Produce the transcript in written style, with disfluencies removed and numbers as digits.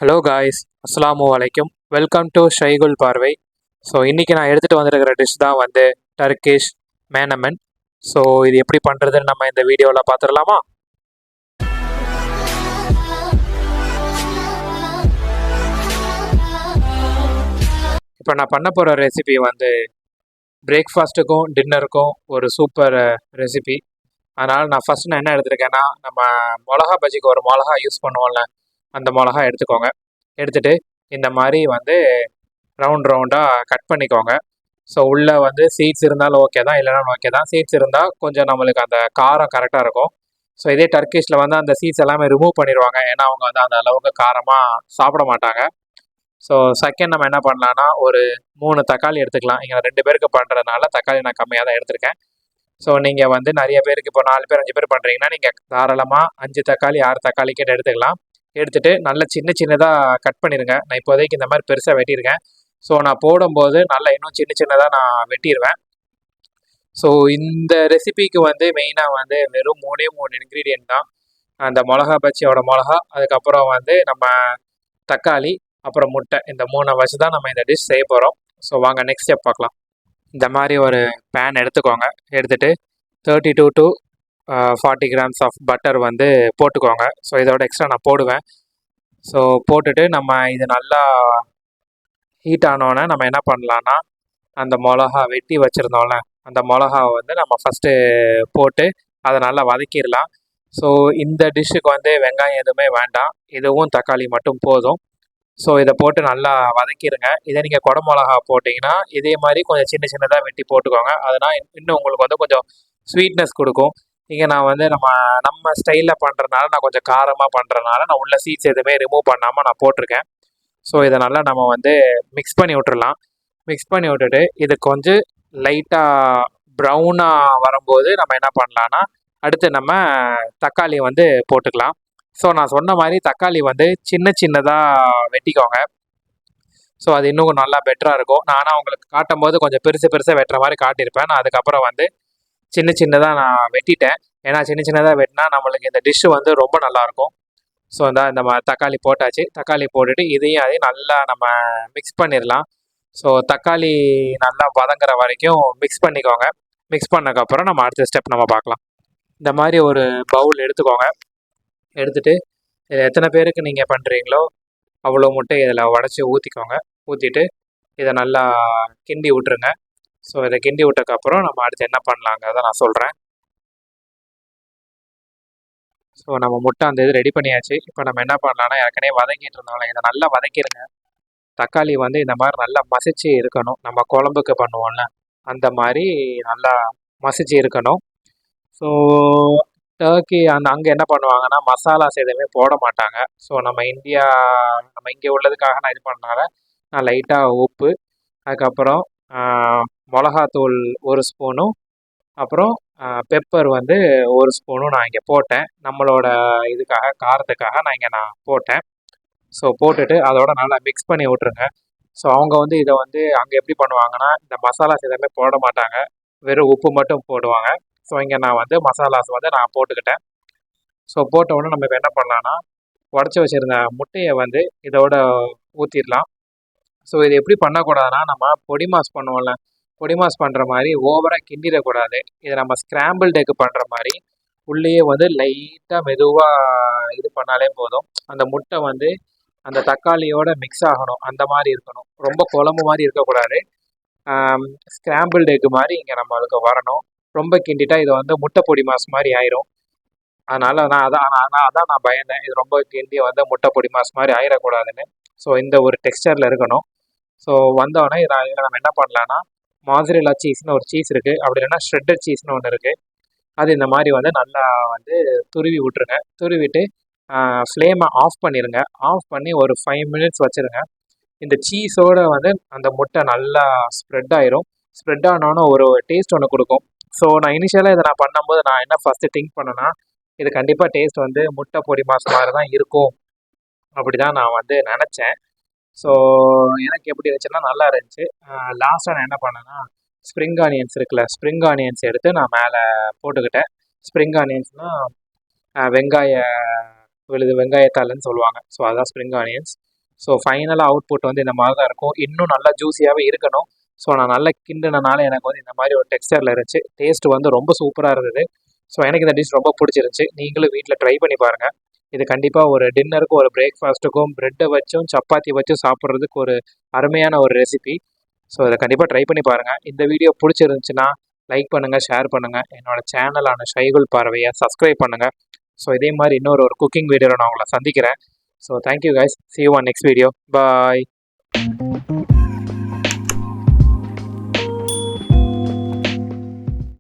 Hello guys, அஸ்ஸலாமு அலைக்கும். Welcome to ஷைகுல் பார்வை. ஸோ இன்றைக்கி நான் எடுத்துகிட்டு வந்திருக்கிற டிஷ் தான் வந்து டர்கிஷ் மேனமன். ஸோ இது எப்படி பண்ணுறதுன்னு நம்ம இந்த வீடியோவில் பார்த்துடலாமா? இப்போ நான் பண்ண போகிற ரெசிபி வந்து பிரேக்ஃபாஸ்ட்டுக்கும் டின்னருக்கும் ஒரு சூப்பர் ரெசிபி. அதனால் நான் என்ன எடுத்திருக்கேன்னா, நம்ம மிளகா பஜ்ஜிக்கு ஒரு மிளகா யூஸ் பண்ணுவோம்ல, அந்த மிளகா எடுத்துக்கோங்க. எடுத்துகிட்டு இந்த மாதிரி வந்து ரவுண்டாக கட் பண்ணிக்கோங்க. ஸோ உள்ளே வந்து சீட்ஸ் இருந்தாலும் ஓகே தான், இல்லைனாலும் ஓகே தான். சீட்ஸ் இருந்தால் கொஞ்சம் நம்மளுக்கு அந்த காரம் கரெக்டாக இருக்கும். ஸோ இதே டர்க்கிஷில் வந்து அந்த சீட்ஸ் எல்லாமே ரிமூவ் பண்ணிடுவாங்க, ஏன்னா அவங்க வந்து அந்த அளவுக்கு காரமாக சாப்பிட மாட்டாங்க. ஸோ செகண்ட் நம்ம என்ன பண்ணலான்னா, ஒரு 3 தக்காளி எடுத்துக்கலாம். இங்கே 2 பேருக்கு பண்ணுறதுனால தக்காளி நான் கம்மியாக தான் எடுத்திருக்கேன். ஸோ நீங்கள் வந்து நிறைய பேருக்கு இப்போ 4 பேர் 5 பேர் பண்ணுறீங்கன்னா, நீங்கள் தாராளமாக 5 தக்காளி 6 தக்காளி கேட்டு எடுத்துக்கலாம். எடுத்துகிட்டு நல்லா சின்னதாக கட் பண்ணிடுங்க. நான் இப்போதைக்கு இந்த மாதிரி பெருசாக வெட்டியிருக்கேன். ஸோ நான் போடும்போது நல்லா இன்னும் சின்னதாக நான் வெட்டிடுவேன். ஸோ இந்த ரெசிபிக்கு வந்து மெயினாக வந்து வெறும் 3 இன்க்ரீடியன்ட் தான். அந்த மிளகா பஜ்ஜியோட மிளகா, அதுக்கப்புறம் வந்து நம்ம தக்காளி, அப்புறம் முட்டை. இந்த 3 வச்சு தான் நம்ம இந்த டிஷ் செய்ய போகிறோம். ஸோ வாங்க நெக்ஸ்ட் ஸ்டெப் பார்க்கலாம். இந்த மாதிரி ஒரு பேன் எடுத்துக்கோங்க. எடுத்துகிட்டு 32 to 40 grams ஆஃப் பட்டர் வந்து போட்டுக்கோங்க. ஸோ இதோட எக்ஸ்ட்ரா நான் போடுவேன். ஸோ போட்டுட்டு நம்ம இது நல்லா ஹீட் ஆனோடனே நம்ம என்ன பண்ணலான்னா, அந்த மிளகா வெட்டி வச்சுருந்தோம்ல, அந்த மிளகாவை வந்து நம்ம ஃபஸ்ட்டு போட்டு அதை நல்லா வதக்கிடலாம். ஸோ இந்த டிஷ்ஷுக்கு வந்து வெங்காயம் எதுவுமே வேண்டாம், இதுவும் தக்காளி மட்டும் போதும். ஸோ இதை போட்டு நல்லா வதக்கிடுங்க. இதை நீங்கள் குடை மிளகா போட்டிங்கன்னா இதே மாதிரி கொஞ்சம் சின்னதாக வெட்டி போட்டுக்கோங்க. அதனால் இன்னும் உங்களுக்கு வந்து கொஞ்சம் ஸ்வீட்னஸ் கொடுக்கும். இங்கே நான் வந்து நம்ம ஸ்டைலில் பண்ணுறதுனால, நான் கொஞ்சம் காரமாக பண்ணுறதுனால நான் உள்ள சீட்ஸ் எதுவுமே ரிமூவ் பண்ணாமல் நான் போட்டிருக்கேன். ஸோ இதை நல்லா நம்ம வந்து மிக்ஸ் பண்ணி விட்டுறலாம். மிக்ஸ் பண்ணி விட்டுட்டு இது கொஞ்சம் லைட்டாக ப்ரௌனாக வரும்போது நம்ம என்ன பண்ணலான்னா, அடுத்து நம்ம தக்காளி வந்து போட்டுக்கலாம். ஸோ நான் சொன்ன மாதிரி தக்காளி வந்து சின்னதாக வெட்டிக்கோங்க. ஸோ அது இன்னும் நல்லா பெட்டராக இருக்கும். நான் உங்களுக்கு காட்டும் போது கொஞ்சம் பெருசாக வெட்டுற மாதிரி காட்டியிருப்பேன். நான் அதுக்கப்புறம் வந்து சின்னதாக நான் வெட்டிட்டேன். ஏன்னா சின்னதாக வெட்டினா நம்மளுக்கு இந்த டிஷ்ஷு வந்து ரொம்ப நல்லாயிருக்கும். ஸோ இந்த தக்காளி போட்டாச்சு. தக்காளி போட்டுட்டு அதையும் நல்லா நம்ம மிக்ஸ் பண்ணிடலாம். ஸோ தக்காளி நல்லா வதங்குற வரைக்கும் மிக்ஸ் பண்ணிக்கோங்க. மிக்ஸ் பண்ணக்கப்புறம் நம்ம அடுத்த ஸ்டெப் நம்ம பார்க்கலாம். இந்த மாதிரி ஒரு பவுல் எடுத்துக்கோங்க. எடுத்துகிட்டு இதில் எத்தனை பேருக்கு நீங்கள் பண்ணுறீங்களோ அவ்வளோ முட்டை இதில் உடச்சி ஊற்றிக்கோங்க. ஊற்றிட்டு இதை நல்லா கிண்டி விட்டுருங்க. ஸோ இதை கிண்டி விட்டதுக்கப்புறம் நம்ம அடுத்து என்ன பண்ணலாங்கிறத நான் சொல்கிறேன். ஸோ நம்ம முட்டை அந்த இது ரெடி பண்ணியாச்சு. இப்போ நம்ம என்ன பண்ணலான்னா, ஏற்கனவே வதக்கிட்டு இருந்தோம்ல, இதை நல்லா வதக்கிடுங்க. தக்காளி வந்து இந்த மாதிரி நல்லா மசிச்சு இருக்கணும். நம்ம குழம்புக்கு பண்ணுவோம்ல, அந்த மாதிரி நல்லா மசிச்சு இருக்கணும். ஸோ டர்க்கி அங்கே என்ன பண்ணுவாங்கன்னா, மசாலாஸ் எதுவுமே போட மாட்டாங்க. ஸோ நம்ம இங்கே உள்ளதுக்காக நான் இது பண்ணனால நான் லைட்டாக உப்பு, அதுக்கப்புறம் மிளகாத்தூள் 1 ஸ்பூனும், அப்புறம் பெப்பர் வந்து 1 ஸ்பூனும் நான் இங்கே போட்டேன். நம்மளோட இதுக்காக, காரத்துக்காக நான் போட்டேன். ஸோ போட்டுட்டு அதோட நல்லா மிக்ஸ் பண்ணி விட்ருங்க. ஸோ அவங்க வந்து இதை வந்து அங்கே எப்படி பண்ணுவாங்கன்னா, இந்த மசாலாஸ் எதுவுமே போட மாட்டாங்க, வெறும் உப்பு மட்டும் போடுவாங்க. ஸோ இங்கே நான் வந்து மசாலாஸ் வந்து நான் போட்டுக்கிட்டேன். ஸோ போட்ட உடனே நம்ம இப்போ என்ன பண்ணலான்னா, உடச்சி வச்சுருந்த முட்டையை வந்து இதோட ஊற்றிடலாம். ஸோ இது எப்படி பண்ணக்கூடாதுன்னா, நம்ம பொடி மாஸ் பண்ணுவோம்ல, பொடி மாஸ் பண்ணுற மாதிரி ஓவராக கிண்டிடக்கூடாது. இதை நம்ம ஸ்க்ராம்பிள் எக் பண்ணுற மாதிரி உள்ளேயே வந்து லைட்டாக மெதுவாக இது பண்ணாலே போதும். அந்த முட்டை வந்து அந்த தக்காளியோட மிக்ஸ் ஆகணும், அந்த மாதிரி இருக்கணும். ரொம்ப குழம்பு மாதிரி இருக்கக்கூடாது. ஸ்க்ராம்பிள்டு எக் மாதிரி இங்கே நம்மளுக்கு வரணும். ரொம்ப கிண்டிட்டா இது வந்து முட்டை பொடி மாஸ் மாதிரி ஆயிரும். அதனால் அதான் நான் பயந்தேன், இது ரொம்ப கிண்டி வந்து முட்டை பொடி மாஸ் மாதிரி ஆயிடக்கூடாதுன்னு. ஸோ இந்த ஒரு டெக்ஸ்டரில் இருக்கணும். ஸோ வந்தோடனே இதில் நம்ம என்ன பண்ணலான்னா, மாசரேலா சீஸ்னு ஒரு சீஸ் இருக்குது, அப்படி இல்லைன்னா ஷ்ரெட்டட் சீஸ்னு ஒன்று இருக்குது. அது இந்த மாதிரி வந்து நல்லா வந்து துருவி விட்ருங்க. துருவிட்டு ஃப்ளேமை ஆஃப் பண்ணிடுங்க. ஆஃப் பண்ணி ஒரு 5 minutes வச்சுருங்க. இந்த சீஸோடு வந்து அந்த முட்டை நல்லா ஸ்ப்ரெட் ஆயிரும். ஸ்ப்ரெட் ஆனோன்னு ஒரு டேஸ்ட் ஒன்று கொடுக்கும். ஸோ நான் இனிஷியலாக இதை நான் பண்ணும்போது நான் என்ன ஃபஸ்ட்டு திங்க் பண்ணேன்னா, இது கண்டிப்பாக டேஸ்ட் வந்து முட்டை பொடி மாஸ் மாதிரி தான் இருக்கும், அப்படி தான் நான் வந்து நினச்சேன். ஸோ எனக்கு எப்படி இருந்துச்சுன்னா நல்லா இருந்துச்சு. லாஸ்ட்டாக நான் என்ன பண்ணேன்னா, ஸ்ப்ரிங் ஆனியன்ஸ் இருக்குல்ல, ஸ்ப்ரிங் ஆனியன்ஸ் எடுத்து நான் மேலே போட்டுக்கிட்டேன். ஸ்ப்ரிங் ஆனியன்ஸ்னால் வெங்காயத்தாள்னு சொல்லுவாங்க. ஸோ அதுதான் ஸ்ப்ரிங் ஆனியன்ஸ். ஸோ ஃபைனலாக அவுட்புட் வந்து இந்த மாதிரி தான் இருக்கும். இன்னும் நல்லா ஜூஸியாகவே இருக்கணும். ஸோ நான் நல்லா கிண்டினனால எனக்கு வந்து இந்த மாதிரி ஒரு டெக்ஸ்டரில் இருந்துச்சு. டேஸ்ட் வந்து ரொம்ப சூப்பராக இருந்தது. ஸோ எனக்கு இந்த டிஷ் ரொம்ப பிடிச்சிருந்துச்சி. நீங்களும் வீட்டில் ட்ரை பண்ணி பாருங்கள். இது கண்டிப்பாக ஒரு டின்னருக்கும் ஒரு பிரேக்ஃபாஸ்ட்டுக்கும் ப்ரெட்டை வச்சும் சப்பாத்தி வச்சும் சாப்பிட்றதுக்கு ஒரு அருமையான ஒரு ரெசிபி. ஸோ இதை கண்டிப்பாக ட்ரை பண்ணி பாருங்கள். இந்த வீடியோ பிடிச்சிருந்துச்சுன்னா லைக் பண்ணுங்கள், ஷேர் பண்ணுங்கள். என்னோட சேனலான ஷைகுல் பார்வையை சப்ஸ்கிரைப் பண்ணுங்கள். ஸோ இதே மாதிரி இன்னொரு குக்கிங் வீடியோவில் நான் உங்களை சந்திக்கிறேன். So thank you guys. See you on next video. Bye.